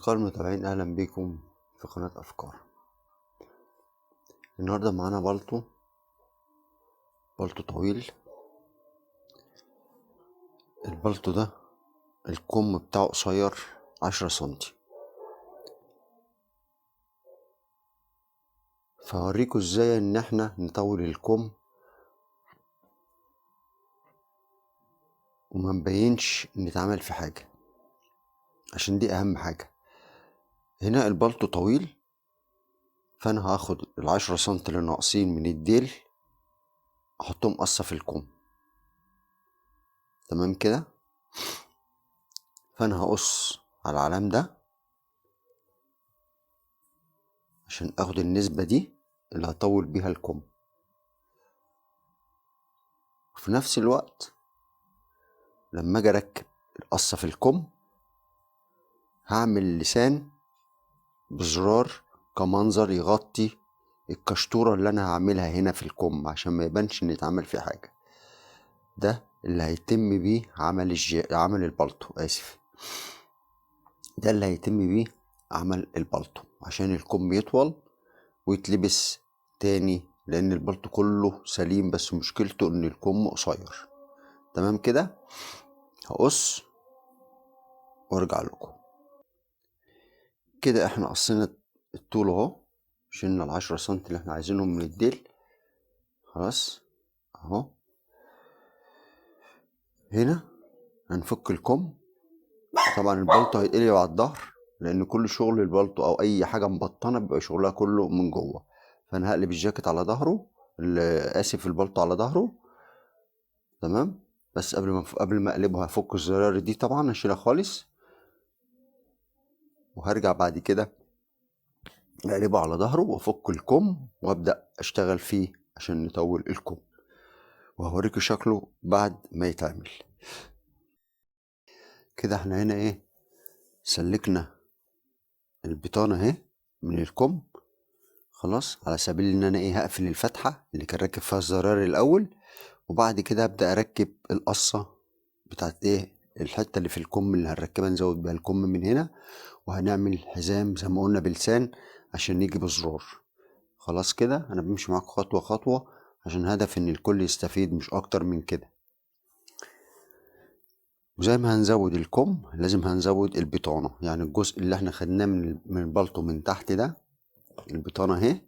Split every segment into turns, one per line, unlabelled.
أصدقائي المتابعين، أهلا بكم في قناة أفكار. النهاردة معانا بلطو طويل. البلطو ده الكم بتاعه قصير 10 سنتي، فهوريكم ازاي ان احنا نطول الكم وما نبينش نتعمل في حاجة، عشان دي اهم حاجة. هنا البلطو طويل، فانا هاخد ال10 سنتي اللي ناقصين من الديل احطهم قصة في الكم. تمام كده، فانا هقص على العلام ده عشان اخد النسبة دي اللي هطول بيها الكم. وفي نفس الوقت لما اجي اركب القصة في الكم هعمل لسان بزرار كمنظر يغطي الكشطورة اللي انا هعملها هنا في الكم، عشان ما يبانش ان اتعمل فيه حاجة. ده اللي هيتم بيه عمل البلطو، ده اللي هيتم بيه عمل البلطو عشان الكم يطول ويتلبس تاني، لان البلطو كله سليم بس مشكلته ان الكم قصير. تمام كده، هقص وارجع لكم. كده احنا قصينا الطول اهو، شلنا ال10 سنتي اللي احنا عايزينهم من الديل. خلاص اهو. هنا هنفك الكم. طبعا البلطو هيتقلب على الظهر، لان كل شغل البلطو او اي حاجه مبطنه بيبقى شغلها كله من جوه. فانا هقلب الجاكيت على ظهره، البلطو على ظهره. تمام، بس قبل ما اقلبه هفك الزرار دي، طبعا هشيلها خالص، وهرجع بعد كده اقلبه على ظهره وافك الكم وابدا اشتغل فيه عشان نطول الكم، وهوريكم شكله بعد ما يتعمل. كده احنا هنا سلكنا البطانة اهي من الكم. خلاص، على سبيل ان انا هقفل الفتحة اللي كان راكب فيها الزرار الاول، وبعد كده ابدأ اركب القصة بتاعت الحتة اللي في الكم اللي هنركبها، نزود بيها الكم من هنا، وهنعمل حزام زي ما قلنا بلسان عشان نيجي بزرار. خلاص كده انا بمشي معاكم خطوة خطوة عشان هدف ان الكل يستفيد، مش اكتر من كده. وزي ما هنزود الكم لازم هنزود البطانة، يعني الجزء اللي احنا خدناه من البلطو من تحت ده، البطانة اهي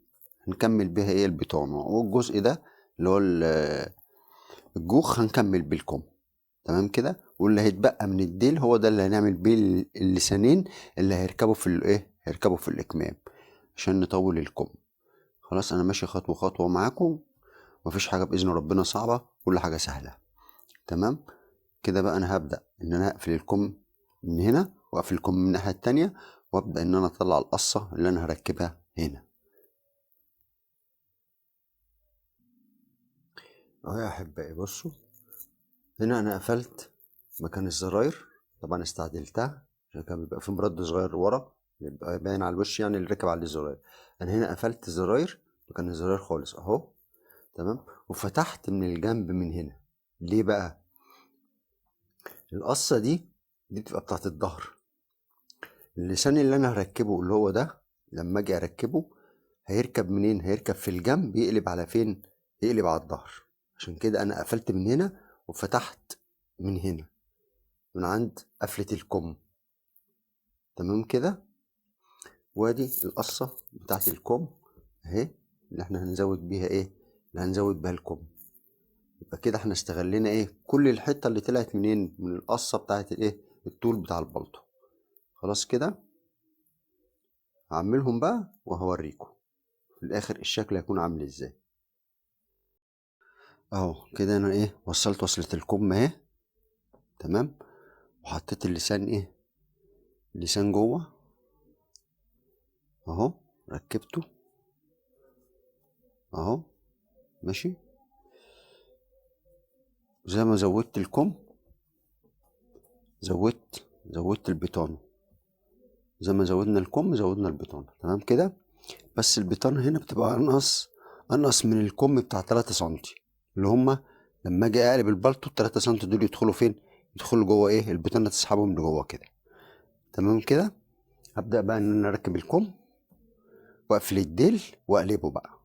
هنكمل بيها البطانة، والجزء ده اللي هو الجوخ هنكمل بالكم. تمام كده، واللي هيتبقى من الديل هو ده اللي هنعمل بيه اللسانين اللي هيركبوا في هيركبوا في الاكمام عشان نطول الكم. خلاص، انا ماشي خطوة خطوة معاكم، مفيش حاجة بإذن ربنا صعبة، كل حاجة سهلة. تمام كده بقى، انا هبدأ ان انا اقفل الكم من هنا واقفل الكم من الناحية التانية، وابدأ ان انا اطلع القصة اللي انا هركبها هنا اهو. يا احبائي بصوا، هنا انا قفلت مكان الزراير، طبعا استعدلتها عشان كان بيبقى في مرد صغير ورا بيبقى باين على الوش، يعني اللي راكب عليه الزراير. انا هنا قفلت الزراير مكان الزراير خالص اهو. تمام، وفتحت من الجنب من هنا. ليه بقى؟ القصة دي بتبقى بتاعت الظهر. اللسان اللي انا هركبه اللي هو ده، لما اجي اركبه هيركب منين؟ هيركب في الجنب، يقلب على فين؟ يقلب على الظهر. عشان كده انا قفلت من هنا وفتحت من هنا، من عند قفلة الكم. تمام كده، وادي القصة بتاعت الكم اهي، اللي احنا هنزود بيها اللي هنزود بيها الكم. يبقى كده احنا استغلينا كل الحتة اللي طلعت منين؟ من القصة بتاعت الطول بتاع البلطو. خلاص كده، هعملهم بقى وهوريكم في الاخر الشكل هيكون عامل ازاي. اهو كده انا وصلت وصلة الكم اهي. تمام، وحطيت اللسان اللسان جوه اهو، ركبته اهو ماشي. زي ما زودت الكم زودت البطانة، زي ما زودنا الكم زودنا البطانة. تمام كده، بس البطانة هنا بتبقى انقص من الكم بتاع 3 سنتي، اللي هما لما اجي اقلب البلطو 3 سنتي دول يدخلوا فين؟ يدخلوا جوه البطانة، تسحبهم لجوه كده. تمام كده، هبدأ بقى ان انا اركب الكم واقفل الديل واقلبه بقى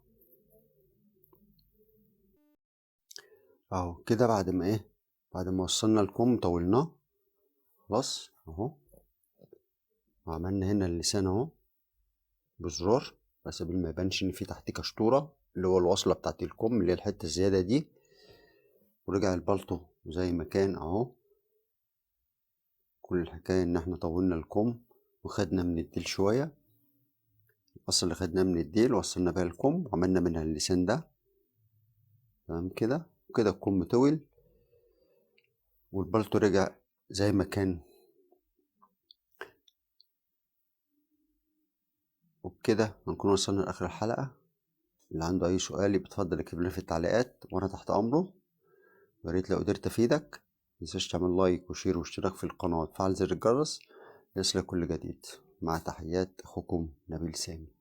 اهو كده. بعد ما وصلنا الكم طولناه خلاص اهو، وعملنا هنا اللسان اهو بزرار بس قبل ما يبانش ان في تحتيه كشطورة اللي هو الوصلة بتاعت الكم اللي هي الحتة الزيادة دي، ورجع البلطو زي ما كان اهو. كل الحكاية ان احنا طولنا الكم وخدنا من الديل شوية، القصة اللي خدناه من الديل وصلنا بيها الكم وعملنا منها اللسان ده تمام كده. وكده الكم طول والبلطو رجع زي ما كان. وبكده هنكون وصلنا لآخر الحلقة. اللي عنده أي سؤال بيتفضل يكتب لنا في التعليقات وأنا تحت أمره. وياريت لو قدرت أفيدك متنساش تعمل لايك وشير واشتراك في القناة وتفعل زر الجرس ليصلك كل جديد. مع تحيات أخوكم نبيل سامي.